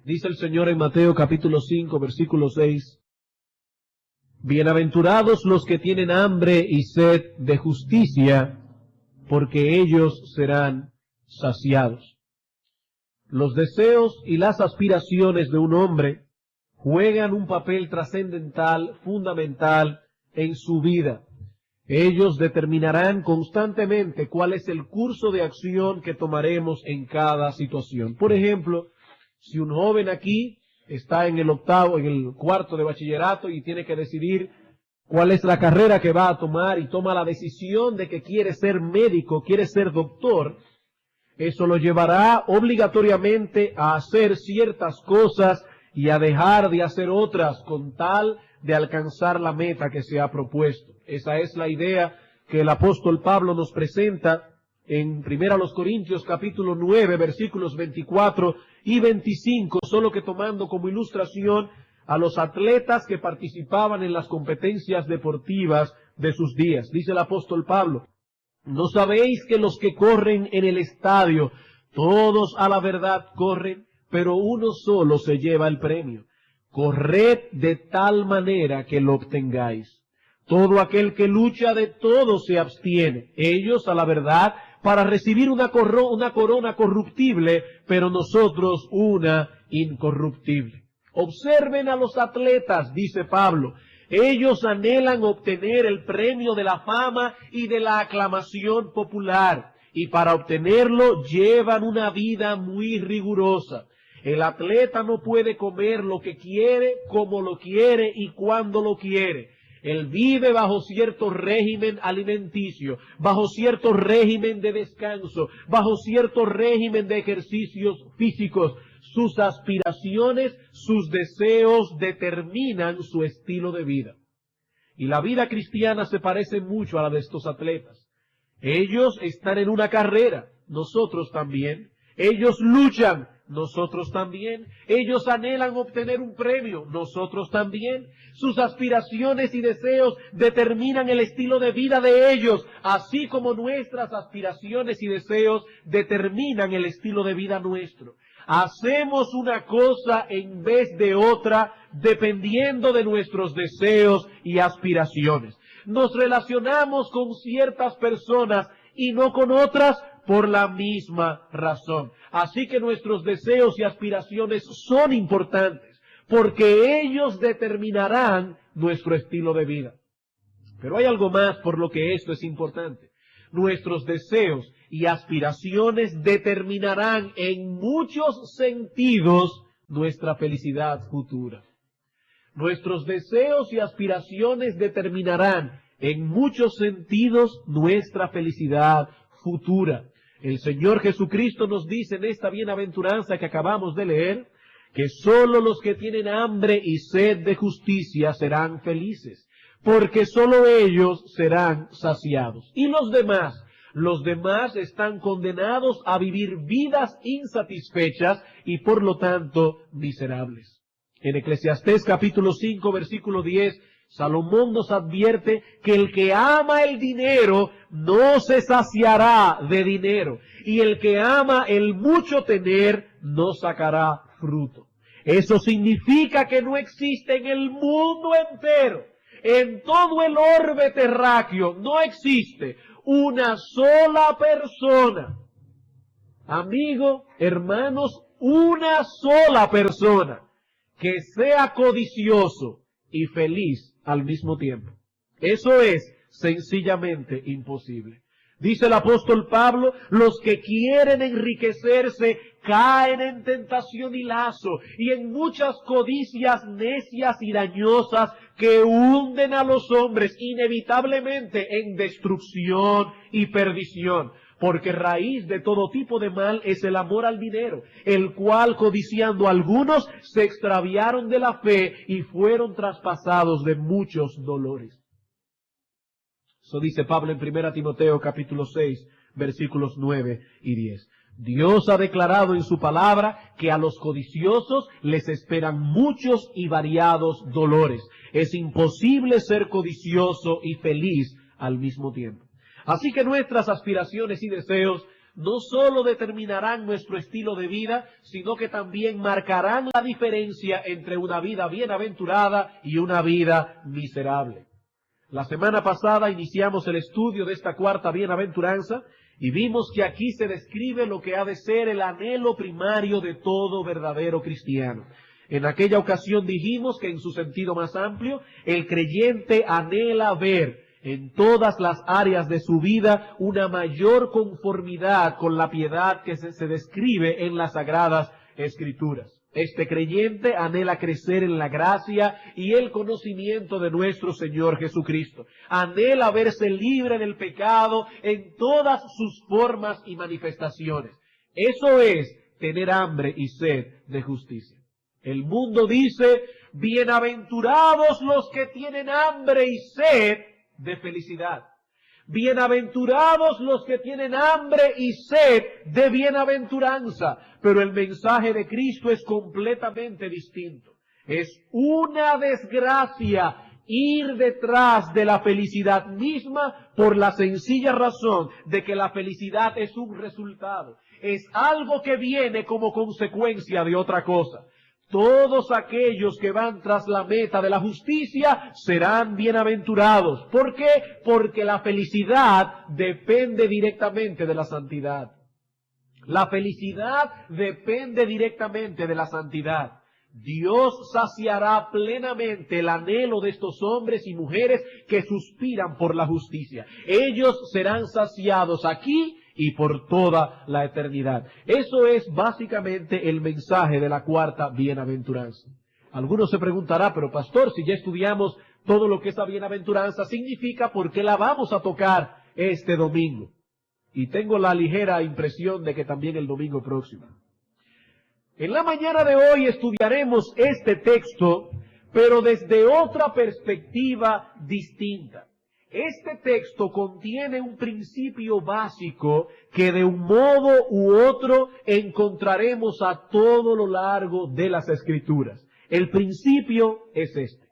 Dice el Señor en Mateo capítulo 5, versículo 6, bienaventurados los que tienen hambre y sed de justicia, porque ellos serán saciados. Los deseos y las aspiraciones de un hombre juegan un papel trascendental, fundamental en su vida. Ellos determinarán constantemente cuál es el curso de acción que tomaremos en cada situación. Por ejemplo, si un joven aquí está en el cuarto de bachillerato y tiene que decidir cuál es la carrera que va a tomar y toma la decisión de que quiere ser médico, quiere ser doctor, eso lo llevará obligatoriamente a hacer ciertas cosas y a dejar de hacer otras con tal de alcanzar la meta que se ha propuesto. Esa es la idea que el apóstol Pablo nos presenta en 1 Corintios capítulo 9, versículos 24 y 25, solo que tomando como ilustración a los atletas que participaban en las competencias deportivas de sus días. Dice el apóstol Pablo, ¿no sabéis que los que corren en el estadio, todos a la verdad corren, pero uno solo se lleva el premio? Corred de tal manera que lo obtengáis. Todo aquel que lucha de todo se abstiene, ellos a la verdad para recibir una corona corruptible, pero nosotros una incorruptible. Observen a los atletas, dice Pablo. Ellos anhelan obtener el premio de la fama y de la aclamación popular, y para obtenerlo llevan una vida muy rigurosa. El atleta no puede comer lo que quiere, como lo quiere y cuando lo quiere. Él vive bajo cierto régimen alimenticio, bajo cierto régimen de descanso, bajo cierto régimen de ejercicios físicos. Sus aspiraciones, sus deseos determinan su estilo de vida. Y la vida cristiana se parece mucho a la de estos atletas. Ellos están en una carrera, nosotros también. Ellos luchan, nosotros también. Ellos anhelan obtener un premio, nosotros también. Sus aspiraciones y deseos determinan el estilo de vida de ellos, así como nuestras aspiraciones y deseos determinan el estilo de vida nuestro. Hacemos una cosa en vez de otra dependiendo de nuestros deseos y aspiraciones. Nos relacionamos con ciertas personas y no con otras por la misma razón. Así que nuestros deseos y aspiraciones son importantes porque ellos determinarán nuestro estilo de vida. Pero hay algo más por lo que esto es importante. Nuestros deseos y aspiraciones determinarán en muchos sentidos nuestra felicidad futura. Nuestros deseos y aspiraciones determinarán en muchos sentidos nuestra felicidad futura. El Señor Jesucristo nos dice en esta bienaventuranza que acabamos de leer, que sólo los que tienen hambre y sed de justicia serán felices, porque sólo ellos serán saciados. ¿Y los demás? Los demás están condenados a vivir vidas insatisfechas y por lo tanto miserables. En Eclesiastés capítulo 5 versículo 10, Salomón nos advierte que el que ama el dinero no se saciará de dinero, y el que ama el mucho tener no sacará fruto. Eso significa que no existe en el mundo entero, en todo el orbe terráqueo, no existe una sola persona, amigo, hermanos, una sola persona que sea codicioso y feliz al mismo tiempo. Eso es sencillamente imposible. Dice el apóstol Pablo, los que quieren enriquecerse caen en tentación y lazo y en muchas codicias necias y dañosas que hunden a los hombres inevitablemente en destrucción y perdición. Porque raíz de todo tipo de mal es el amor al dinero, el cual codiciando algunos se extraviaron de la fe y fueron traspasados de muchos dolores. Eso dice Pablo en 1 Timoteo capítulo 6, versículos 9 y 10. Dios ha declarado en su palabra que a los codiciosos les esperan muchos y variados dolores. Es imposible ser codicioso y feliz al mismo tiempo. Así que nuestras aspiraciones y deseos no solo determinarán nuestro estilo de vida, sino que también marcarán la diferencia entre una vida bienaventurada y una vida miserable. La semana pasada iniciamos el estudio de esta cuarta bienaventuranza y vimos que aquí se describe lo que ha de ser el anhelo primario de todo verdadero cristiano. En aquella ocasión dijimos que en su sentido más amplio, el creyente anhela ver en todas las áreas de su vida una mayor conformidad con la piedad que se describe en las Sagradas Escrituras. Este creyente anhela crecer en la gracia y el conocimiento de nuestro Señor Jesucristo. Anhela verse libre del pecado en todas sus formas y manifestaciones. Eso es tener hambre y sed de justicia. El mundo dice, bienaventurados los que tienen hambre y sed de felicidad. Bienaventurados los que tienen hambre y sed de bienaventuranza. Pero el mensaje de Cristo es completamente distinto. Es una desgracia ir detrás de la felicidad misma por la sencilla razón de que la felicidad es un resultado. Es algo que viene como consecuencia de otra cosa. Todos aquellos que van tras la meta de la justicia serán bienaventurados. ¿Por qué? Porque la felicidad depende directamente de la santidad. La felicidad depende directamente de la santidad. Dios saciará plenamente el anhelo de estos hombres y mujeres que suspiran por la justicia. Ellos serán saciados aquí y por toda la eternidad. Eso es básicamente el mensaje de la cuarta bienaventuranza. Algunos se preguntarán, pero pastor, si ya estudiamos todo lo que esa bienaventuranza significa, ¿por qué la vamos a tocar este domingo? Y tengo la ligera impresión de que también el domingo próximo. En la mañana de hoy estudiaremos este texto, pero desde otra perspectiva distinta. Este texto contiene un principio básico que de un modo u otro encontraremos a todo lo largo de las Escrituras. El principio es este.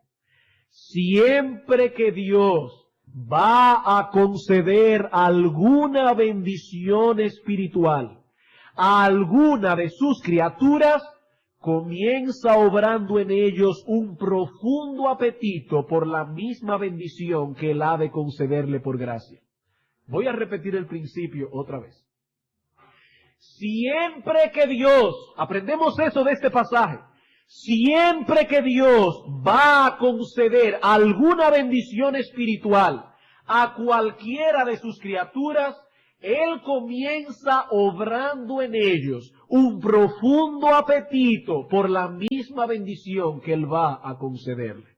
Siempre que Dios va a conceder alguna bendición espiritual a alguna de sus criaturas, comienza obrando en ellos un profundo apetito por la misma bendición que Él ha de concederle por gracia. Voy a repetir el principio otra vez. Siempre que Dios, aprendemos eso de este pasaje, siempre que Dios va a conceder alguna bendición espiritual a cualquiera de sus criaturas, Él comienza obrando en ellos un profundo apetito por la misma bendición que Él va a concederle.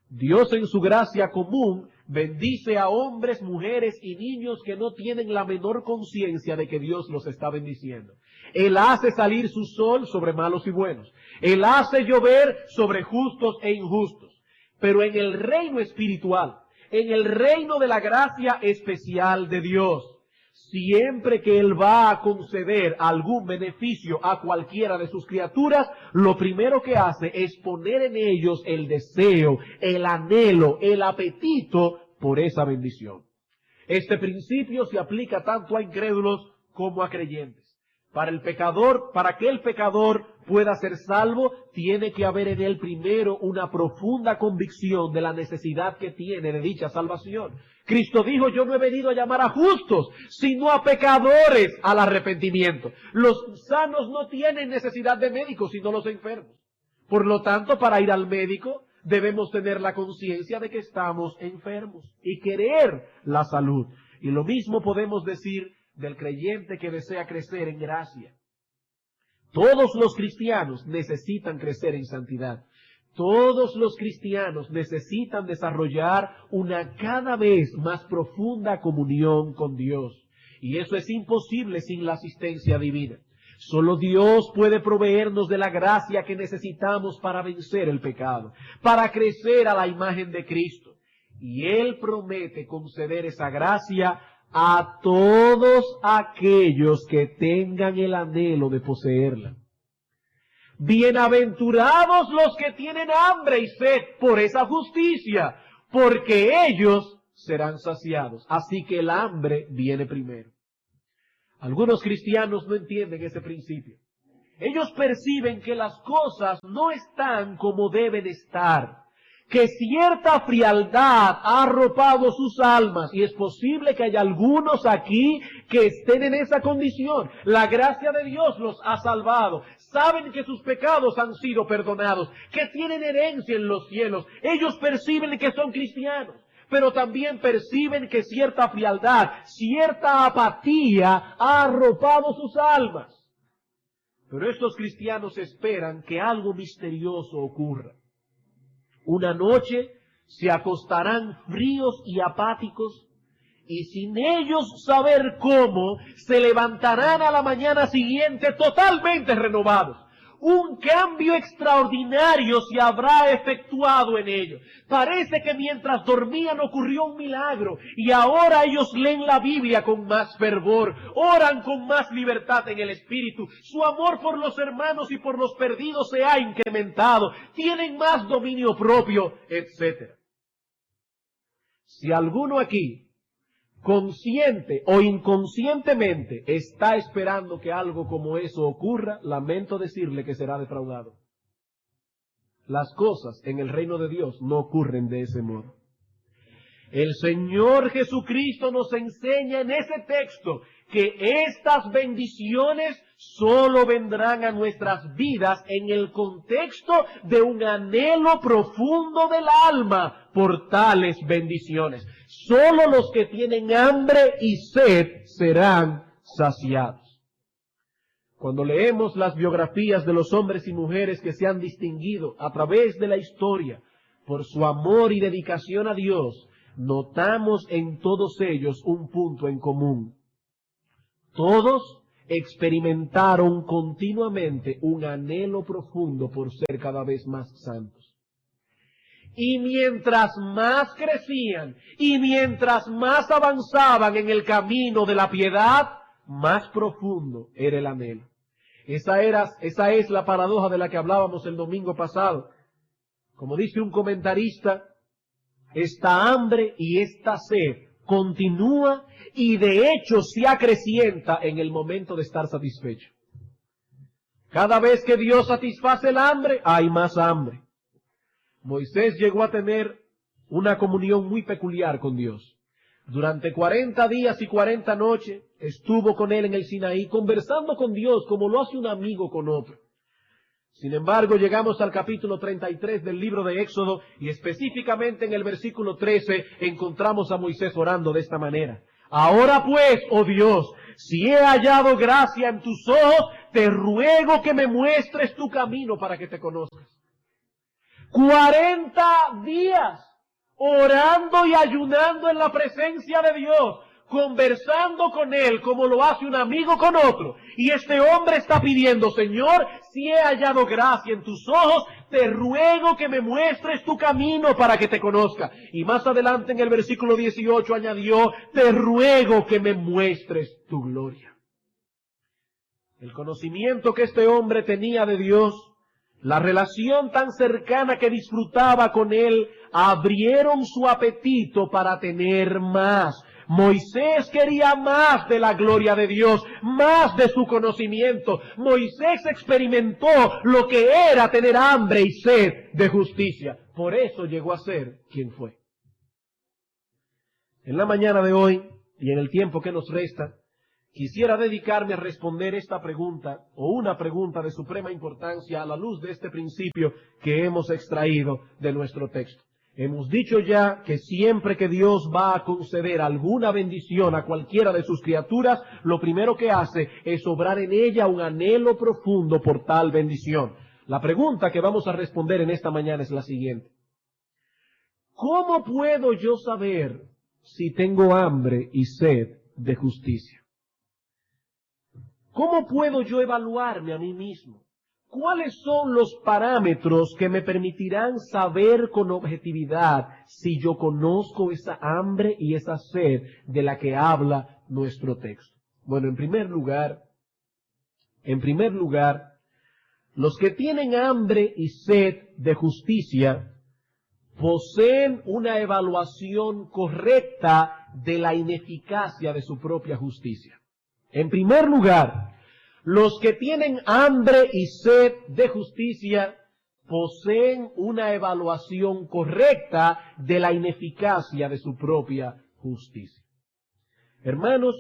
Dios en su gracia común bendice a hombres, mujeres y niños que no tienen la menor conciencia de que Dios los está bendiciendo. Él hace salir su sol sobre malos y buenos. Él hace llover sobre justos e injustos. Pero en el reino espiritual, en el reino de la gracia especial de Dios, siempre que Él va a conceder algún beneficio a cualquiera de sus criaturas, lo primero que hace es poner en ellos el deseo, el anhelo, el apetito por esa bendición. Este principio se aplica tanto a incrédulos como a creyentes. Para el pecador, para que el pecador pueda ser salvo, tiene que haber en él primero una profunda convicción de la necesidad que tiene de dicha salvación. Cristo dijo, yo no he venido a llamar a justos, sino a pecadores al arrepentimiento. Los sanos no tienen necesidad de médicos, sino los enfermos. Por lo tanto, para ir al médico, debemos tener la conciencia de que estamos enfermos y querer la salud. Y lo mismo podemos decir del creyente que desea crecer en gracia. Todos los cristianos necesitan crecer en santidad. Todos los cristianos necesitan desarrollar una cada vez más profunda comunión con Dios. Y eso es imposible sin la asistencia divina. Solo Dios puede proveernos de la gracia que necesitamos para vencer el pecado, para crecer a la imagen de Cristo. Y Él promete conceder esa gracia a todos aquellos que tengan el anhelo de poseerla. Bienaventurados los que tienen hambre y sed por esa justicia, porque ellos serán saciados. Así que el hambre viene primero. Algunos cristianos no entienden ese principio. Ellos perciben que las cosas no están como deben estar, que cierta frialdad ha arropado sus almas, y es posible que haya algunos aquí que estén en esa condición. La gracia de Dios los ha salvado, saben que sus pecados han sido perdonados, que tienen herencia en los cielos. Ellos perciben que son cristianos, pero también perciben que cierta frialdad, cierta apatía ha arropado sus almas. Pero estos cristianos esperan que algo misterioso ocurra. Una noche se acostarán fríos y apáticos, y sin ellos saber cómo, se levantarán a la mañana siguiente totalmente renovados. Un cambio extraordinario se habrá efectuado en ellos. Parece que mientras dormían ocurrió un milagro, y ahora ellos leen la Biblia con más fervor, oran con más libertad en el espíritu, su amor por los hermanos y por los perdidos se ha incrementado, tienen más dominio propio, etc. Si alguno aquí, consciente o inconscientemente, está esperando que algo como eso ocurra, lamento decirle que será defraudado. Las cosas en el reino de Dios no ocurren de ese modo. El Señor Jesucristo nos enseña en ese texto que estas bendiciones solo vendrán a nuestras vidas en el contexto de un anhelo profundo del alma por tales bendiciones. Solo los que tienen hambre y sed serán saciados. Cuando leemos las biografías de los hombres y mujeres que se han distinguido a través de la historia por su amor y dedicación a Dios, notamos en todos ellos un punto en común. Todos experimentaron continuamente un anhelo profundo por ser cada vez más santos. Y mientras más crecían y mientras más avanzaban en el camino de la piedad, más profundo era el anhelo. Esa es la paradoja de la que hablábamos el domingo pasado. Como dice un comentarista, esta hambre y esta sed continúa y de hecho se acrecienta en el momento de estar satisfecho. Cada vez que Dios satisface el hambre, hay más hambre. Moisés llegó a tener una comunión muy peculiar con Dios. Durante 40 días y 40 noches estuvo con él en el Sinaí, conversando con Dios como lo hace un amigo con otro. Sin embargo, llegamos al capítulo 33 del libro de Éxodo, y específicamente en el versículo 13 encontramos a Moisés orando de esta manera. Ahora pues, oh Dios, si he hallado gracia en tus ojos, te ruego que me muestres tu camino para que te conozcas. 40 días orando y ayunando en la presencia de Dios, conversando con Él como lo hace un amigo con otro. Y este hombre está pidiendo, Señor, si he hallado gracia en tus ojos, te ruego que me muestres tu camino para que te conozca. Y más adelante en el versículo 18 añadió, te ruego que me muestres tu gloria. El conocimiento que este hombre tenía de Dios, la relación tan cercana que disfrutaba con Él, abrieron su apetito para tener más. Moisés quería más de la gloria de Dios, más de su conocimiento. Moisés experimentó lo que era tener hambre y sed de justicia. Por eso llegó a ser quien fue. En la mañana de hoy, y en el tiempo que nos resta, quisiera dedicarme a responder esta pregunta, o una pregunta de suprema importancia a la luz de este principio que hemos extraído de nuestro texto. Hemos dicho ya que siempre que Dios va a conceder alguna bendición a cualquiera de sus criaturas, lo primero que hace es obrar en ella un anhelo profundo por tal bendición. La pregunta que vamos a responder en esta mañana es la siguiente. ¿Cómo puedo yo saber si tengo hambre y sed de justicia? ¿Cómo puedo yo evaluarme a mí mismo? ¿Cuáles son los parámetros que me permitirán saber con objetividad si yo conozco esa hambre y esa sed de la que habla nuestro texto? Bueno, en primer lugar, los que tienen hambre y sed de justicia poseen una evaluación correcta de la ineficacia de su propia justicia. En primer lugar, los que tienen hambre y sed de justicia poseen una evaluación correcta de la ineficacia de su propia justicia. Hermanos,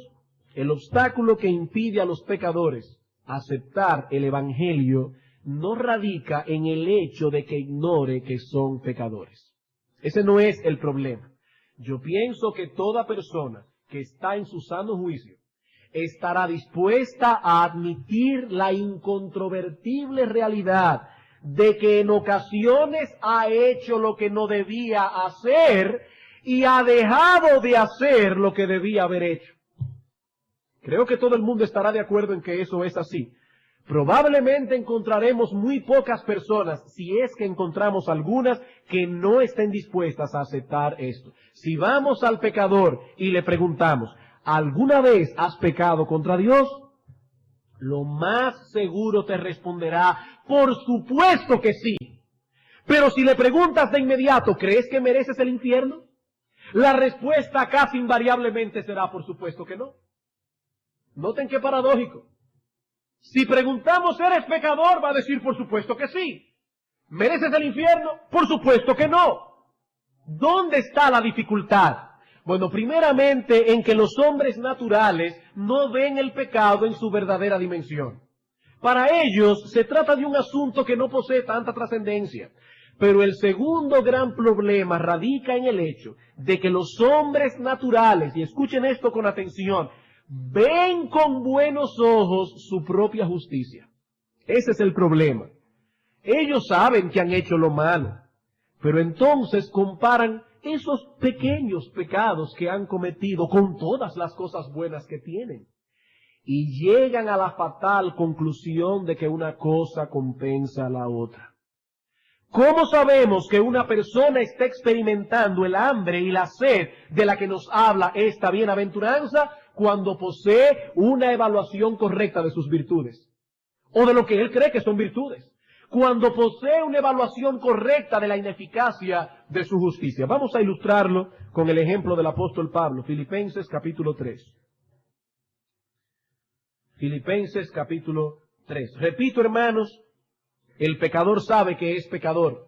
el obstáculo que impide a los pecadores aceptar el Evangelio no radica en el hecho de que ignore que son pecadores. Ese no es el problema. Yo pienso que toda persona que está en su sano juicio estará dispuesta a admitir la incontrovertible realidad de que en ocasiones ha hecho lo que no debía hacer y ha dejado de hacer lo que debía haber hecho. Creo que todo el mundo estará de acuerdo en que eso es así. Probablemente encontraremos muy pocas personas, si es que encontramos algunas, que no estén dispuestas a aceptar esto. Si vamos al pecador y le preguntamos, ¿alguna vez has pecado contra Dios? Lo más seguro te responderá, por supuesto que sí. Pero si le preguntas de inmediato, ¿crees que mereces el infierno? La respuesta casi invariablemente será, por supuesto que no. Noten qué paradójico. Si preguntamos, ¿eres pecador? Va a decir, por supuesto que sí. ¿Mereces el infierno? Por supuesto que no. ¿Dónde está la dificultad? Bueno, primeramente en que los hombres naturales no ven el pecado en su verdadera dimensión. Para ellos se trata de un asunto que no posee tanta trascendencia. Pero el segundo gran problema radica en el hecho de que los hombres naturales, y escuchen esto con atención, ven con buenos ojos su propia justicia. Ese es el problema. Ellos saben que han hecho lo malo, pero entonces comparan esos pequeños pecados que han cometido con todas las cosas buenas que tienen. Y llegan a la fatal conclusión de que una cosa compensa a la otra. ¿Cómo sabemos que una persona está experimentando el hambre y la sed de la que nos habla esta bienaventuranza? Cuando posee una evaluación correcta de sus virtudes, o de lo que él cree que son virtudes. Cuando posee una evaluación correcta de la ineficacia de su justicia. Vamos a ilustrarlo con el ejemplo del apóstol Pablo, Filipenses capítulo 3. Filipenses capítulo 3. Repito, hermanos, el pecador sabe que es pecador,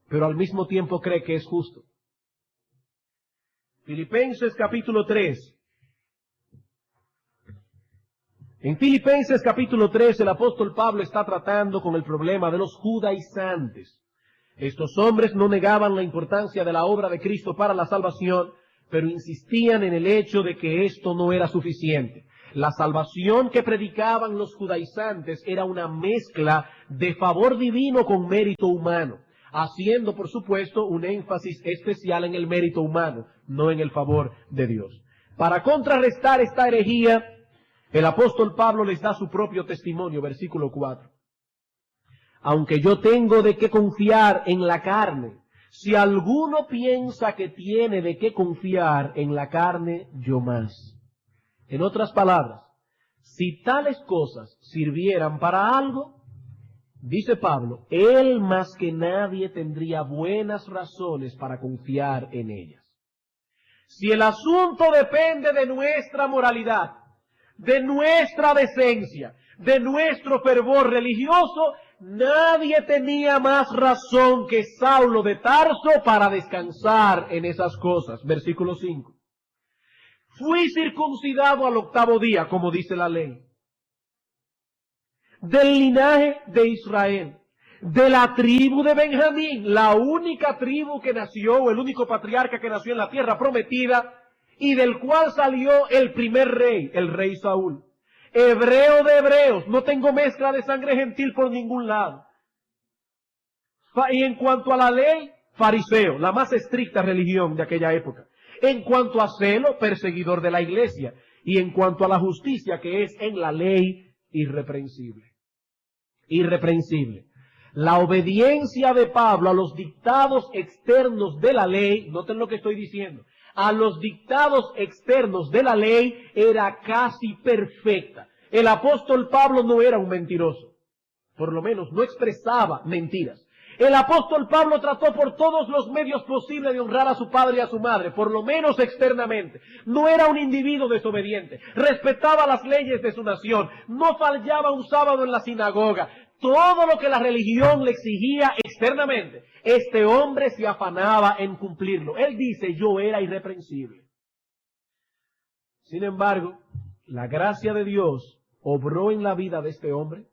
pero al mismo tiempo cree que es justo. Filipenses capítulo 3. En Filipenses capítulo 3 el apóstol Pablo está tratando con el problema de los judaizantes. Estos hombres no negaban la importancia de la obra de Cristo para la salvación, pero insistían en el hecho de que esto no era suficiente. La salvación que predicaban los judaizantes era una mezcla de favor divino con mérito humano, haciendo por supuesto un énfasis especial en el mérito humano, no en el favor de Dios. Para contrarrestar esta herejía, el apóstol Pablo les da su propio testimonio, versículo 4. Aunque yo tengo de qué confiar en la carne, si alguno piensa que tiene de qué confiar en la carne, yo más. En otras palabras, si tales cosas sirvieran para algo, dice Pablo, él más que nadie tendría buenas razones para confiar en ellas. Si el asunto depende de nuestra moralidad, de nuestra decencia, de nuestro fervor religioso, nadie tenía más razón que Saulo de Tarso para descansar en esas cosas. Versículo 5. Fui circuncidado al 8º día, como dice la ley, del linaje de Israel, de la tribu de Benjamín, la única tribu que nació, o el único patriarca que nació en la tierra prometida, y del cual salió el primer rey, el rey Saúl. Hebreo de hebreos, no tengo mezcla de sangre gentil por ningún lado. Y en cuanto a la ley, fariseo, la más estricta religión de aquella época. En cuanto a celo, perseguidor de la iglesia. Y en cuanto a la justicia, que es en la ley, irreprensible. Irreprensible. La obediencia de Pablo a los dictados externos de la ley, noten lo que estoy diciendo, a los dictados externos de la ley era casi perfecta. El apóstol Pablo no era un mentiroso. Por lo menos no expresaba mentiras. El apóstol Pablo trató por todos los medios posibles de honrar a su padre y a su madre, por lo menos externamente. No era un individuo desobediente, respetaba las leyes de su nación, no fallaba un sábado en la sinagoga. Todo lo que la religión le exigía externamente, este hombre se afanaba en cumplirlo. Él dice, yo era irreprensible. Sin embargo, la gracia de Dios obró en la vida de este hombre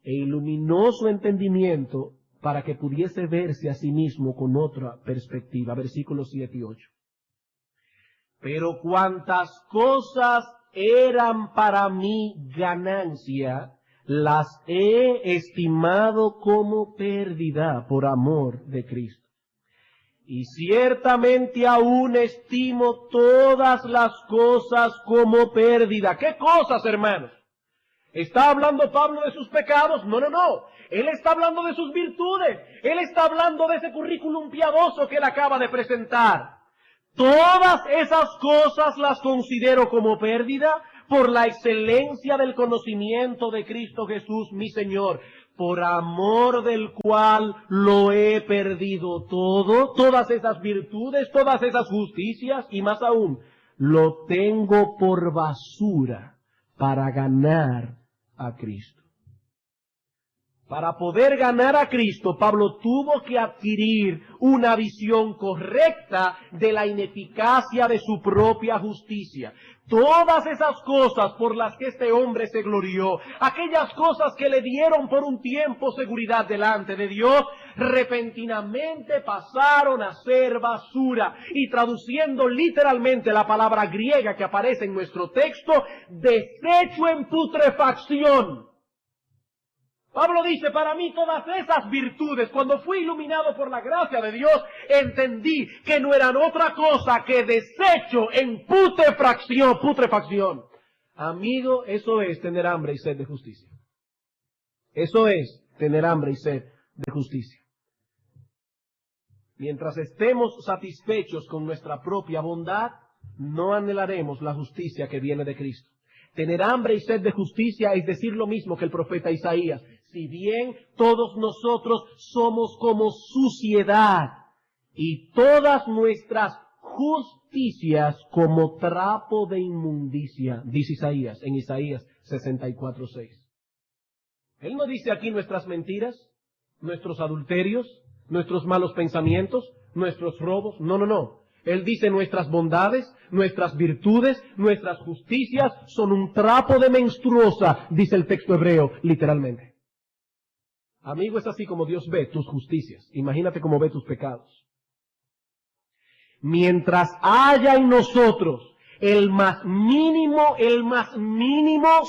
e iluminó su entendimiento para que pudiese verse a sí mismo con otra perspectiva. Versículos 7 y 8. Pero cuantas cosas eran para mí ganancia, las he estimado como pérdida por amor de Cristo. Y ciertamente aún estimo todas las cosas como pérdida. ¿Qué cosas, hermanos? ¿Está hablando Pablo de sus pecados? No, no, no. Él está hablando de sus virtudes. Él está hablando de ese currículum piadoso que él acaba de presentar. Todas esas cosas las considero como pérdida por la excelencia del conocimiento de Cristo Jesús, mi Señor, por amor del cual lo he perdido todo, todas esas virtudes, todas esas justicias, y más aún, lo tengo por basura para ganar a Cristo. Para poder ganar a Cristo, Pablo tuvo que adquirir una visión correcta de la ineficacia de su propia justicia. Todas esas cosas por las que este hombre se glorió, aquellas cosas que le dieron por un tiempo seguridad delante de Dios, repentinamente pasaron a ser basura. Y traduciendo literalmente la palabra griega que aparece en nuestro texto, desecho en putrefacción. Pablo dice, para mí todas esas virtudes, cuando fui iluminado por la gracia de Dios, entendí que no eran otra cosa que desecho en putrefacción. Amigo, eso es tener hambre y sed de justicia. Eso es tener hambre y sed de justicia. Mientras estemos satisfechos con nuestra propia bondad, no anhelaremos la justicia que viene de Cristo. Tener hambre y sed de justicia es decir lo mismo que el profeta Isaías. Si bien todos nosotros somos como suciedad y todas nuestras justicias como trapo de inmundicia, dice Isaías, en Isaías 64:6. Él no dice aquí nuestras mentiras, nuestros adulterios, nuestros malos pensamientos, nuestros robos. No, no, no. Él dice nuestras bondades, nuestras virtudes, nuestras justicias son un trapo de menstruosa, dice el texto hebreo, literalmente. Amigo, es así como Dios ve tus justicias. Imagínate cómo ve tus pecados. Mientras haya en nosotros el más mínimo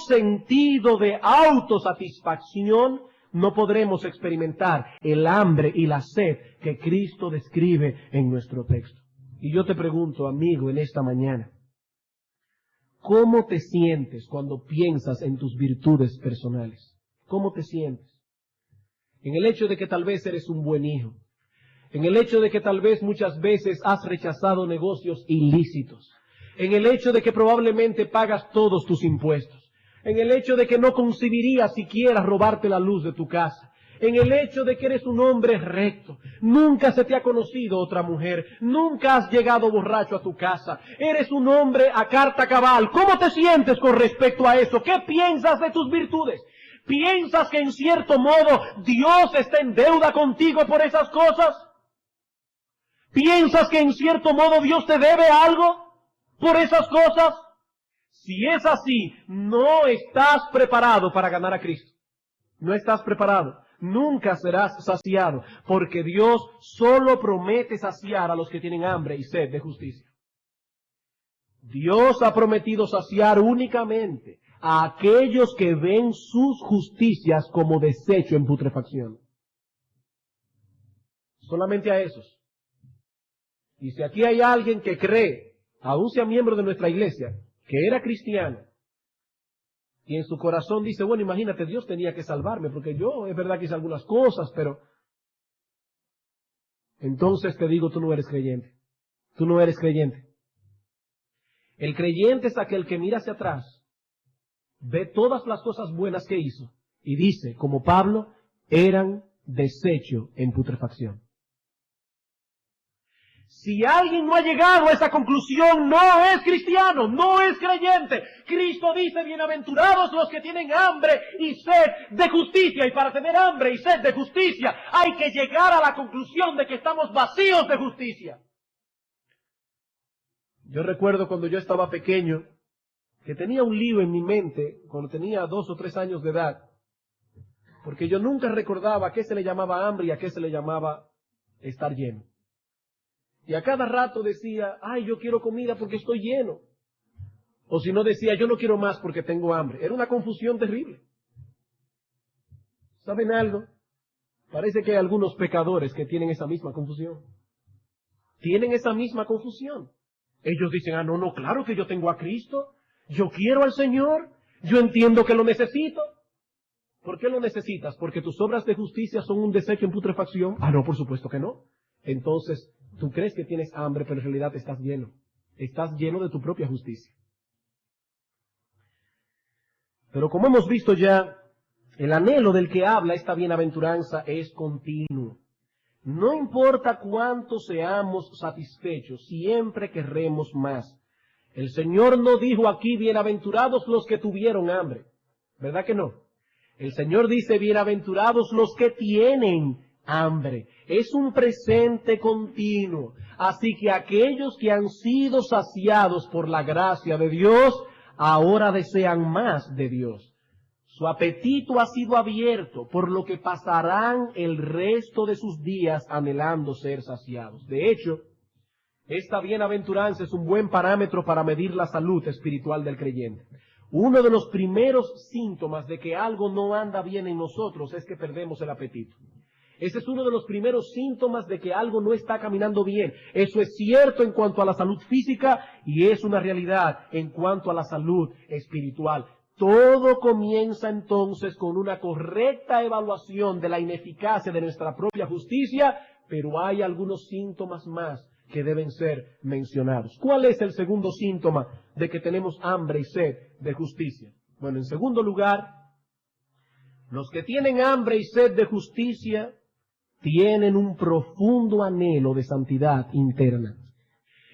sentido de autosatisfacción, no podremos experimentar el hambre y la sed que Cristo describe en nuestro texto. Y yo te pregunto, amigo, en esta mañana, ¿cómo te sientes cuando piensas en tus virtudes personales? ¿Cómo te sientes? En el hecho de que tal vez eres un buen hijo, en el hecho de que tal vez muchas veces has rechazado negocios ilícitos, en el hecho de que probablemente pagas todos tus impuestos, en el hecho de que no concebirías siquiera robarte la luz de tu casa, en el hecho de que eres un hombre recto, nunca se te ha conocido otra mujer, nunca has llegado borracho a tu casa, eres un hombre a carta cabal. ¿Cómo te sientes con respecto a eso? ¿Qué piensas de tus virtudes? ¿Piensas que en cierto modo Dios está en deuda contigo por esas cosas? ¿Piensas que en cierto modo Dios te debe algo por esas cosas? Si es así, no estás preparado para ganar a Cristo. No estás preparado. Nunca serás saciado, porque Dios solo promete saciar a los que tienen hambre y sed de justicia. Dios ha prometido saciar únicamente a aquellos que ven sus justicias como desecho en putrefacción. Solamente a esos. Y si aquí hay alguien que cree, aún sea miembro de nuestra iglesia, que era cristiano, y en su corazón dice, bueno, imagínate, Dios tenía que salvarme, porque yo, es verdad que hice algunas cosas, pero... Entonces te digo, tú no eres creyente. Tú no eres creyente. El creyente es aquel que mira hacia atrás, ve todas las cosas buenas que hizo, y dice, como Pablo, eran deshecho en putrefacción. Si alguien no ha llegado a esa conclusión, no es cristiano, no es creyente. Cristo dice, bienaventurados los que tienen hambre y sed de justicia. Y para tener hambre y sed de justicia, hay que llegar a la conclusión de que estamos vacíos de justicia. Yo recuerdo cuando yo estaba pequeño, que tenía un lío en mi mente, cuando tenía 2 o 3 años de edad, porque yo nunca recordaba a qué se le llamaba hambre y a qué se le llamaba estar lleno. Y a cada rato decía, ay, yo quiero comida porque estoy lleno. O si no decía, yo no quiero más porque tengo hambre. Era una confusión terrible. ¿Saben algo? Parece que hay algunos pecadores que tienen esa misma confusión. Tienen esa misma confusión. Ellos dicen, ah, no, claro que yo tengo a Cristo. Yo quiero al Señor. Yo entiendo que lo necesito. ¿Por qué lo necesitas? ¿Porque tus obras de justicia son un desecho en putrefacción? Ah, no, por supuesto que no. Entonces, tú crees que tienes hambre, pero en realidad estás lleno. Estás lleno de tu propia justicia. Pero como hemos visto ya, el anhelo del que habla esta bienaventuranza es continuo. No importa cuánto seamos satisfechos, siempre querremos más. El Señor no dijo aquí, bienaventurados los que tuvieron hambre. ¿Verdad que no? El Señor dice, bienaventurados los que tienen hambre. Es un presente continuo. Así que aquellos que han sido saciados por la gracia de Dios, ahora desean más de Dios. Su apetito ha sido abierto, por lo que pasarán el resto de sus días anhelando ser saciados. De hecho, esta bienaventuranza es un buen parámetro para medir la salud espiritual del creyente. Uno de los primeros síntomas de que algo no anda bien en nosotros es que perdemos el apetito. Ese es uno de los primeros síntomas de que algo no está caminando bien. Eso es cierto en cuanto a la salud física y es una realidad en cuanto a la salud espiritual. Todo comienza entonces con una correcta evaluación de la ineficacia de nuestra propia justicia, pero hay algunos síntomas más que deben ser mencionados. ¿Cuál es el segundo síntoma de que tenemos hambre y sed de justicia? Bueno, en segundo lugar, los que tienen hambre y sed de justicia tienen un profundo anhelo de santidad interna.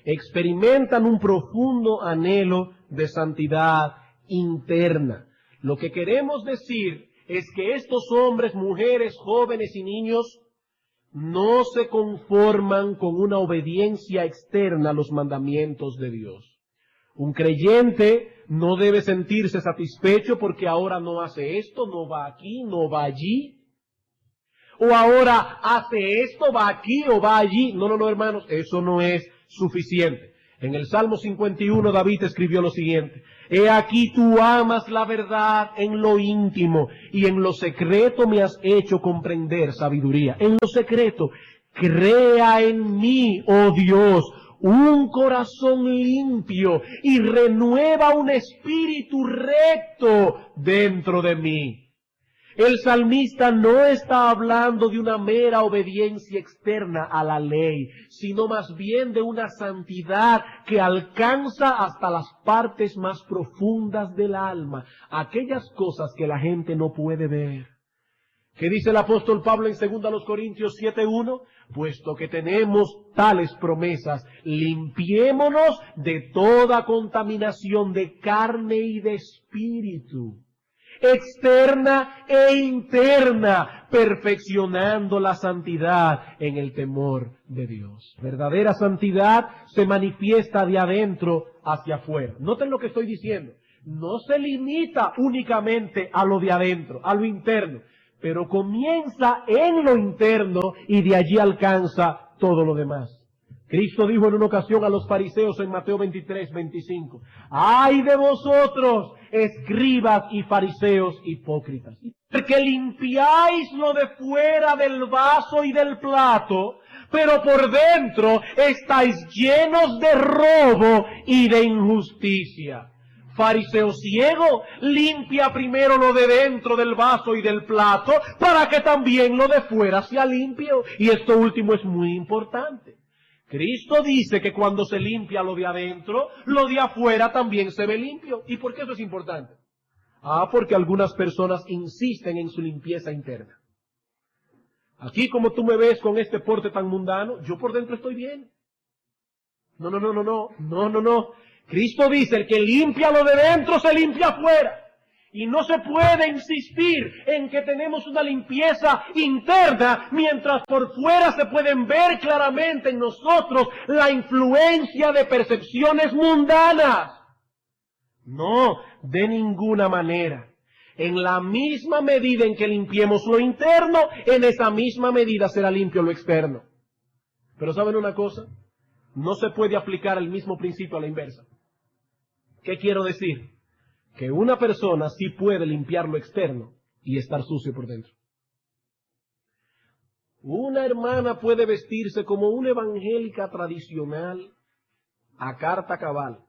Experimentan un profundo anhelo de santidad interna. Lo que queremos decir es que estos hombres, mujeres, jóvenes y niños no se conforman con una obediencia externa a los mandamientos de Dios. Un creyente no debe sentirse satisfecho porque ahora no hace esto, no va aquí, no va allí. O ahora hace esto, va aquí o va allí. No, hermanos, eso no es suficiente. En el Salmo 51 David escribió lo siguiente: He aquí tú amas la verdad en lo íntimo y en lo secreto me has hecho comprender sabiduría. En lo secreto, crea en mí, oh Dios, un corazón limpio y renueva un espíritu recto dentro de mí. El salmista no está hablando de una mera obediencia externa a la ley, sino más bien de una santidad que alcanza hasta las partes más profundas del alma, aquellas cosas que la gente no puede ver. ¿Qué dice el apóstol Pablo en 2 Corintios 7:1? Puesto que tenemos tales promesas, limpiémonos de toda contaminación de carne y de espíritu, externa e interna, perfeccionando la santidad en el temor de Dios. Verdadera santidad se manifiesta de adentro hacia afuera. Noten lo que estoy diciendo. No se limita únicamente a lo de adentro, a lo interno, pero comienza en lo interno y de allí alcanza todo lo demás. Cristo dijo en una ocasión a los fariseos en Mateo 23:25, ¡ay de vosotros, escribas y fariseos hipócritas! Porque limpiáis lo de fuera del vaso y del plato, pero por dentro estáis llenos de robo y de injusticia. Fariseo ciego, limpia primero lo de dentro del vaso y del plato, para que también lo de fuera sea limpio. Y esto último es muy importante. Cristo dice que cuando se limpia lo de adentro, lo de afuera también se ve limpio. ¿Y por qué eso es importante? Porque algunas personas insisten en su limpieza interna. Aquí como tú me ves con este porte tan mundano, yo por dentro estoy bien. No. Cristo dice, el que limpia lo de dentro se limpia afuera. Y no se puede insistir en que tenemos una limpieza interna, mientras por fuera se pueden ver claramente en nosotros la influencia de percepciones mundanas. No, de ninguna manera. En la misma medida en que limpiemos lo interno, en esa misma medida será limpio lo externo. Pero ¿saben una cosa? No se puede aplicar el mismo principio a la inversa. ¿Qué quiero decir? Que una persona sí puede limpiar lo externo y estar sucio por dentro. Una hermana puede vestirse como una evangélica tradicional a carta cabal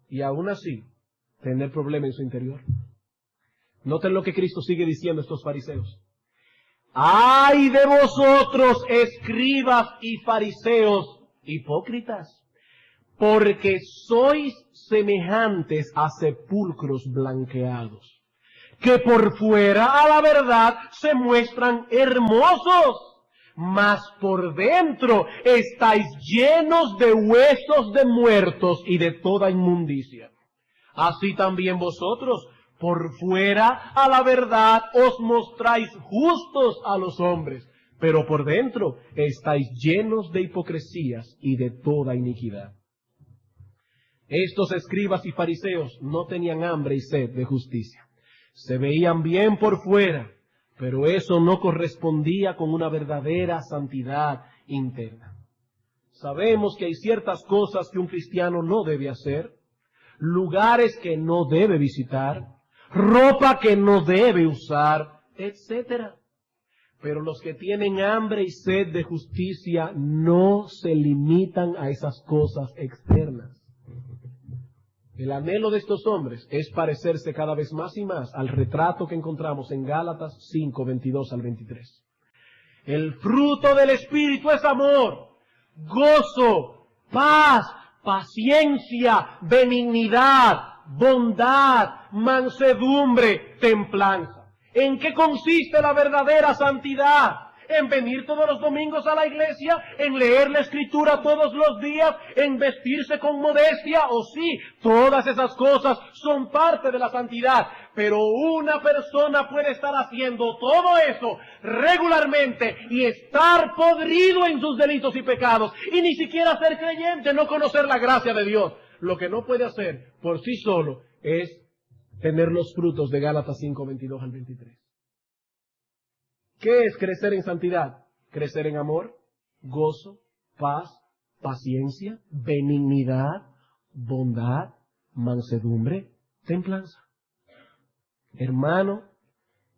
y aún así tener problemas en su interior. Noten lo que Cristo sigue diciendo a estos fariseos. ¡Ay de vosotros, escribas y fariseos hipócritas! Porque sois semejantes a sepulcros blanqueados, que por fuera a la verdad se muestran hermosos, mas por dentro estáis llenos de huesos de muertos y de toda inmundicia. Así también vosotros, por fuera a la verdad os mostráis justos a los hombres, pero por dentro estáis llenos de hipocresías y de toda iniquidad. Estos escribas y fariseos no tenían hambre y sed de justicia. Se veían bien por fuera, pero eso no correspondía con una verdadera santidad interna. Sabemos que hay ciertas cosas que un cristiano no debe hacer, lugares que no debe visitar, ropa que no debe usar, etc. Pero los que tienen hambre y sed de justicia no se limitan a esas cosas externas. El anhelo de estos hombres es parecerse cada vez más y más al retrato que encontramos en Gálatas 5, 22 al 23. El fruto del Espíritu es amor, gozo, paz, paciencia, benignidad, bondad, mansedumbre, templanza. ¿En qué consiste la verdadera santidad? ¿En venir todos los domingos a la iglesia? ¿En leer la Escritura todos los días? ¿En vestirse con modestia? O sí, todas esas cosas son parte de la santidad. Pero una persona puede estar haciendo todo eso regularmente y estar podrido en sus delitos y pecados y ni siquiera ser creyente, no conocer la gracia de Dios. Lo que no puede hacer por sí solo es tener los frutos de Gálatas 5, 22 al 23. ¿Qué es crecer en santidad? Crecer en amor, gozo, paz, paciencia, benignidad, bondad, mansedumbre, templanza. Hermano,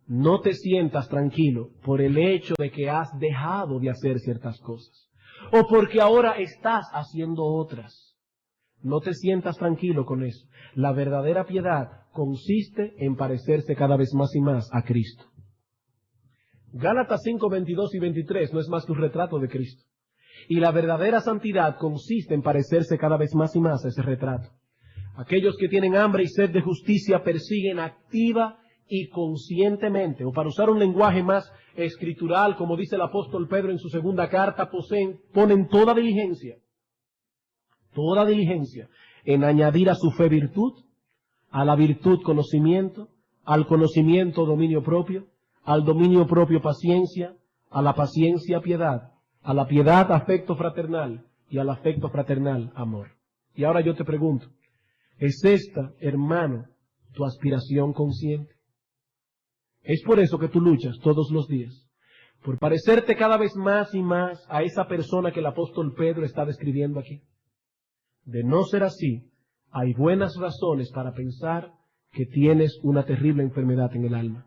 no te sientas tranquilo por el hecho de que has dejado de hacer ciertas cosas o porque ahora estás haciendo otras. No te sientas tranquilo con eso. La verdadera piedad consiste en parecerse cada vez más y más a Cristo. Gálatas 5, 22 y 23 no es más que un retrato de Cristo. Y la verdadera santidad consiste en parecerse cada vez más y más a ese retrato. Aquellos que tienen hambre y sed de justicia persiguen activa y conscientemente, o para usar un lenguaje más escritural, como dice el apóstol Pedro en su segunda carta, ponen toda diligencia en añadir a su fe virtud, a la virtud conocimiento, al conocimiento dominio propio, al dominio propio paciencia, a la paciencia piedad, a la piedad afecto fraternal y al afecto fraternal amor. Y ahora yo te pregunto, ¿es esta, hermano, tu aspiración consciente? Es por eso que tú luchas todos los días, por parecerte cada vez más y más a esa persona que el apóstol Pedro está describiendo aquí. De no ser así, hay buenas razones para pensar que tienes una terrible enfermedad en el alma.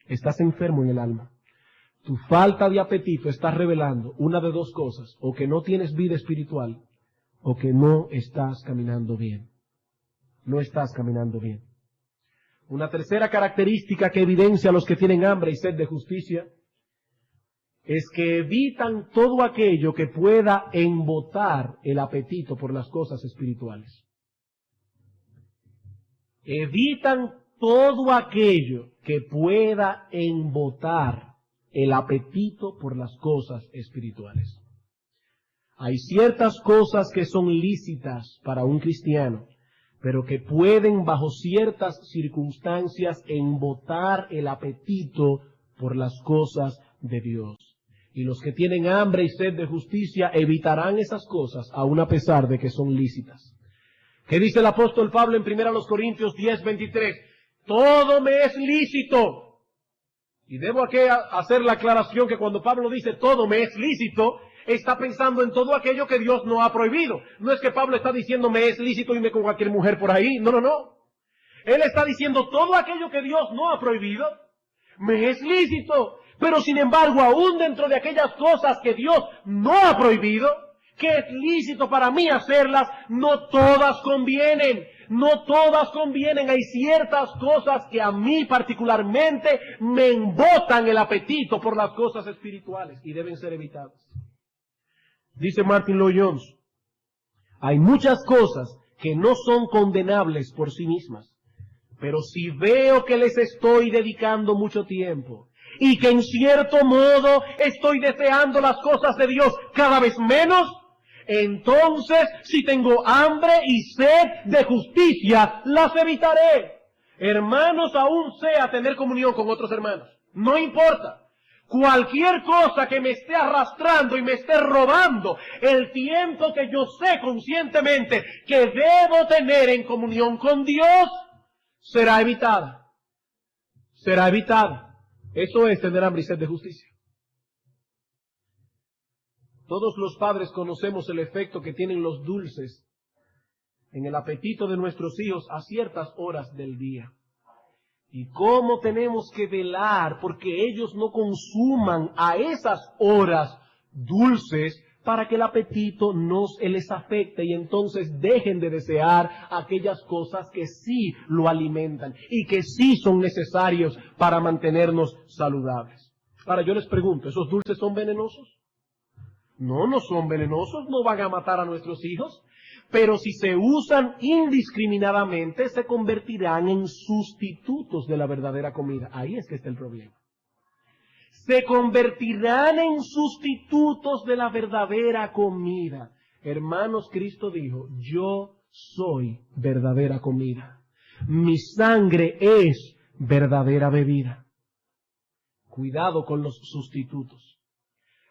Estás enfermo en el alma. Tu falta de apetito está revelando una de dos cosas, o que no tienes vida espiritual, o que no estás caminando bien. No estás caminando bien. Una tercera característica que evidencia a los que tienen hambre y sed de justicia es que evitan todo aquello que pueda embotar el apetito por las cosas espirituales. Evitan todo aquello que pueda embotar el apetito por las cosas espirituales. Hay ciertas cosas que son lícitas para un cristiano, pero que pueden bajo ciertas circunstancias embotar el apetito por las cosas de Dios. Y los que tienen hambre y sed de justicia evitarán esas cosas, aun a pesar de que son lícitas. ¿Qué dice el apóstol Pablo en 1 Corintios 10:23? Todo me es lícito. Y debo aquí hacer la aclaración que cuando Pablo dice todo me es lícito, está pensando en todo aquello que Dios no ha prohibido. No es que Pablo está diciendo me es lícito irme con cualquier mujer por ahí. No, no, no. Él está diciendo todo aquello que Dios no ha prohibido, me es lícito. Pero sin embargo, aún dentro de aquellas cosas que Dios no ha prohibido, que es lícito para mí hacerlas, no todas convienen. No todas convienen. Hay ciertas cosas que a mí particularmente me embotan el apetito por las cosas espirituales y deben ser evitadas. Dice Martin Lloyd-Jones, hay muchas cosas que no son condenables por sí mismas, pero si veo que les estoy dedicando mucho tiempo y que en cierto modo estoy deseando las cosas de Dios cada vez menos, entonces si tengo hambre y sed de justicia, las evitaré. Hermanos, aún sea tener comunión con otros hermanos, no importa. Cualquier cosa que me esté arrastrando y me esté robando el tiempo que yo sé conscientemente que debo tener en comunión con Dios, será evitada. Será evitada. Eso es tener hambre y sed de justicia. Todos los padres conocemos el efecto que tienen los dulces en el apetito de nuestros hijos a ciertas horas del día. Y cómo tenemos que velar porque ellos no consuman a esas horas dulces para que el apetito no les afecte y entonces dejen de desear aquellas cosas que sí lo alimentan y que sí son necesarios para mantenernos saludables. Ahora yo les pregunto, ¿esos dulces son venenosos? No, no son venenosos, no van a matar a nuestros hijos. Pero si se usan indiscriminadamente, se convertirán en sustitutos de la verdadera comida. Ahí es que está el problema. Se convertirán en sustitutos de la verdadera comida. Hermanos, Cristo dijo, yo soy verdadera comida. Mi sangre es verdadera bebida. Cuidado con los sustitutos.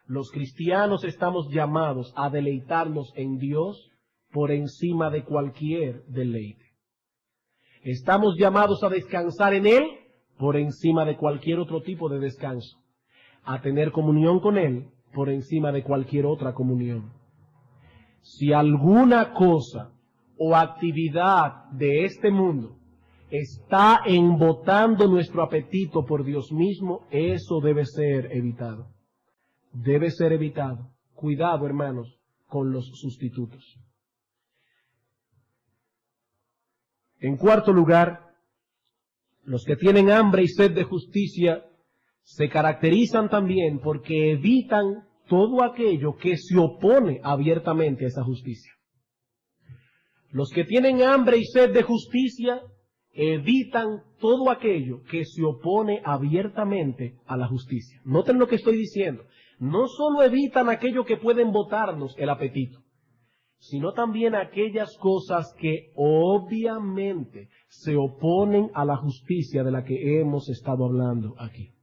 Los cristianos estamos llamados a deleitarnos en Dios por encima de cualquier deleite. Estamos llamados a descansar en Él por encima de cualquier otro tipo de descanso. A tener comunión con Él por encima de cualquier otra comunión. Si alguna cosa o actividad de este mundo está embotando nuestro apetito por Dios mismo, eso debe ser evitado. Debe ser evitado. Cuidado, hermanos, con los sustitutos. En cuarto lugar, los que tienen hambre y sed de justicia se caracterizan también porque evitan todo aquello que se opone abiertamente a esa justicia. Los que tienen hambre y sed de justicia evitan todo aquello que se opone abiertamente a la justicia. Noten lo que estoy diciendo. No solo evitan aquello que puede embotarnos el apetito, sino también aquellas cosas que obviamente se oponen a la justicia de la que hemos estado hablando aquí.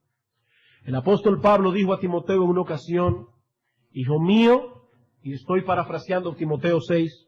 El apóstol Pablo dijo a Timoteo en una ocasión, hijo mío, y estoy parafraseando Timoteo 6,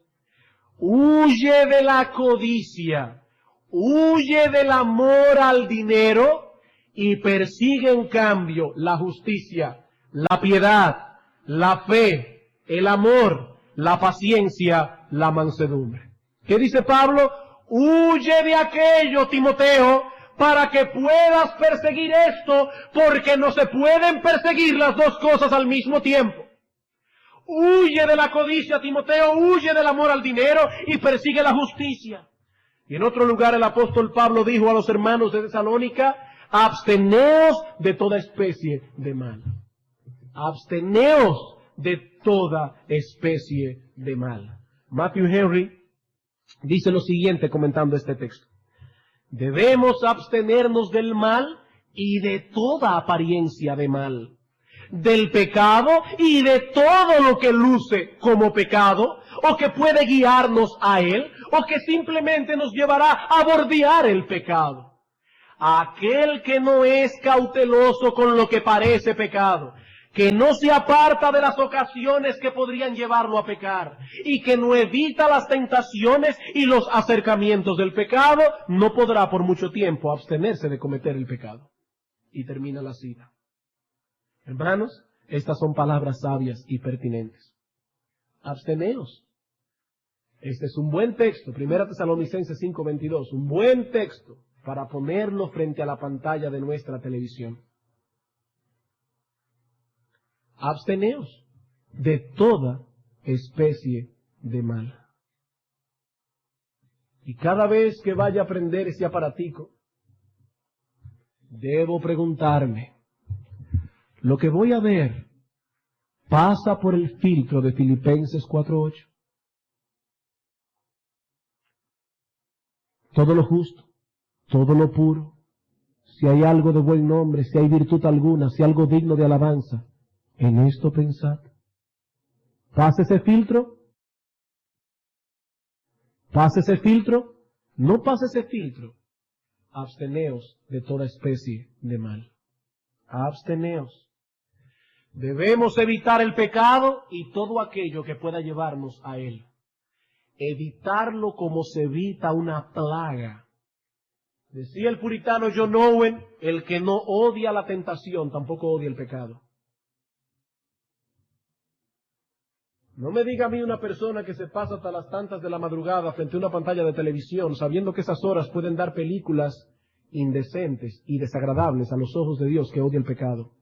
huye de la codicia, huye del amor al dinero y persigue en cambio la justicia, la piedad, la fe, el amor, la paciencia, la mansedumbre. ¿Qué dice Pablo? Huye de aquello, Timoteo, para que puedas perseguir esto, porque no se pueden perseguir las dos cosas al mismo tiempo. Huye de la codicia, Timoteo, huye del amor al dinero y persigue la justicia. Y en otro lugar el apóstol Pablo dijo a los hermanos de Tesalónica, absteneos de toda especie de mal. Absteneos de toda especie de mal. Matthew Henry dice lo siguiente comentando este texto. Debemos abstenernos del mal y de toda apariencia de mal, del pecado y de todo lo que luce como pecado, o que puede guiarnos a él, o que simplemente nos llevará a bordear el pecado. Aquel que no es cauteloso con lo que parece pecado, que no se aparta de las ocasiones que podrían llevarlo a pecar, y que no evita las tentaciones y los acercamientos del pecado, no podrá por mucho tiempo abstenerse de cometer el pecado. Y termina la cita. Hermanos, estas son palabras sabias y pertinentes. Absteneos. Este es un buen texto, 1 Tesalonicenses 5:22, un buen texto para ponerlo frente a la pantalla de nuestra televisión. Absteneos de toda especie de mal. Y cada vez que vaya a prender ese aparatico, debo preguntarme, ¿lo que voy a ver pasa por el filtro de Filipenses 4:8? Todo lo justo, todo lo puro, si hay algo de buen nombre, si hay virtud alguna, si hay algo digno de alabanza, en esto pensad. ¿Pasa ese filtro? ¿Pasa ese filtro? No pasa ese filtro. Absteneos de toda especie de mal. Absteneos. Debemos evitar el pecado y todo aquello que pueda llevarnos a él. Evitarlo como se evita una plaga. Decía el puritano John Owen, el que no odia la tentación tampoco odia el pecado. No me diga a mí una persona que se pasa hasta las tantas de la madrugada frente a una pantalla de televisión, sabiendo que esas horas pueden dar películas indecentes y desagradables a los ojos de Dios, que odia el pecado.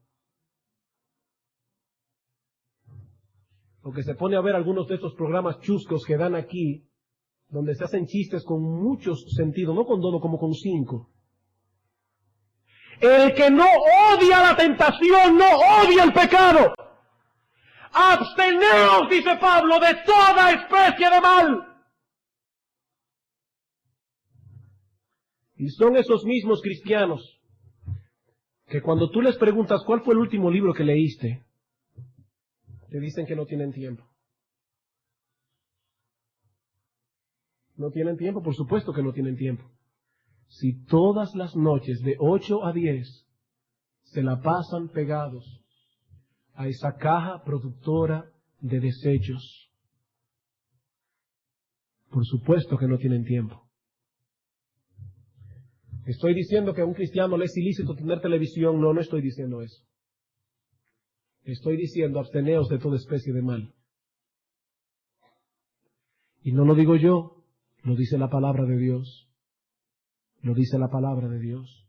O que se pone a ver algunos de estos programas chuscos que dan aquí, donde se hacen chistes con muchos sentidos, no con 2, como con 5. El que no odia la tentación, no odia el pecado. Absteneos, dice Pablo, de toda especie de mal. Y son esos mismos cristianos que cuando tú les preguntas cuál fue el último libro que leíste, te dicen que no tienen tiempo. No tienen tiempo, por supuesto que no tienen tiempo. Si todas las noches de 8 a 10 se la pasan pegados a esa caja productora de desechos, por supuesto que no tienen tiempo. ¿Estoy diciendo que a un cristiano le es ilícito tener televisión? No, no estoy diciendo eso. Estoy diciendo absteneos de toda especie de mal. Y no lo digo yo, lo dice la palabra de Dios. Lo dice la palabra de Dios.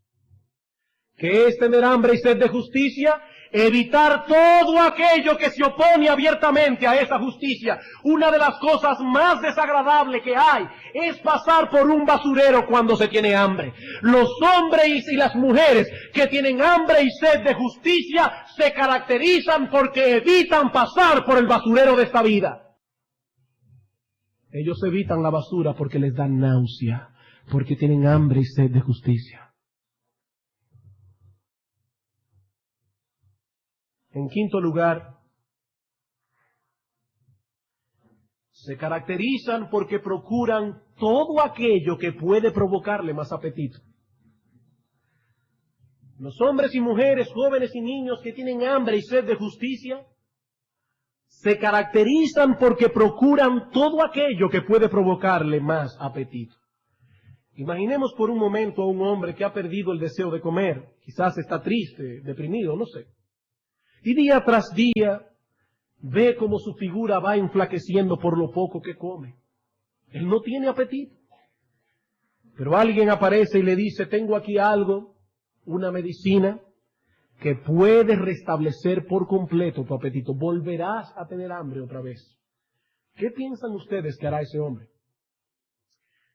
¿Qué es tener hambre y sed de justicia? Evitar todo aquello que se opone abiertamente a esa justicia. Una de las cosas más desagradables que hay es pasar por un basurero cuando se tiene hambre. Los hombres y las mujeres que tienen hambre y sed de justicia se caracterizan porque evitan pasar por el basurero de esta vida. Ellos evitan la basura porque les da náusea, porque tienen hambre y sed de justicia. En quinto lugar, se caracterizan porque procuran todo aquello que puede provocarle más apetito. Los hombres y mujeres, jóvenes y niños que tienen hambre y sed de justicia, se caracterizan porque procuran todo aquello que puede provocarle más apetito. Imaginemos por un momento a un hombre que ha perdido el deseo de comer, quizás está triste, deprimido, no sé. Y día tras día ve cómo su figura va enflaqueciendo por lo poco que come. Él no tiene apetito. Pero alguien aparece y le dice, tengo aquí algo, una medicina, que puede restablecer por completo tu apetito. Volverás a tener hambre otra vez. ¿Qué piensan ustedes que hará ese hombre?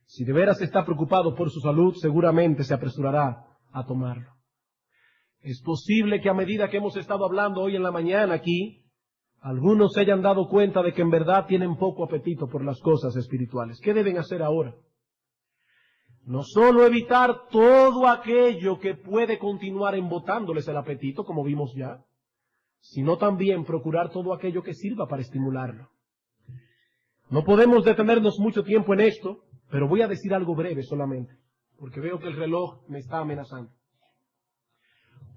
Si de veras está preocupado por su salud, seguramente se apresurará a tomarlo. Es posible que a medida que hemos estado hablando hoy en la mañana aquí, algunos se hayan dado cuenta de que en verdad tienen poco apetito por las cosas espirituales. ¿Qué deben hacer ahora? No solo evitar todo aquello que puede continuar embotándoles el apetito, como vimos ya, sino también procurar todo aquello que sirva para estimularlo. No podemos detenernos mucho tiempo en esto, pero voy a decir algo breve solamente, porque veo que el reloj me está amenazando.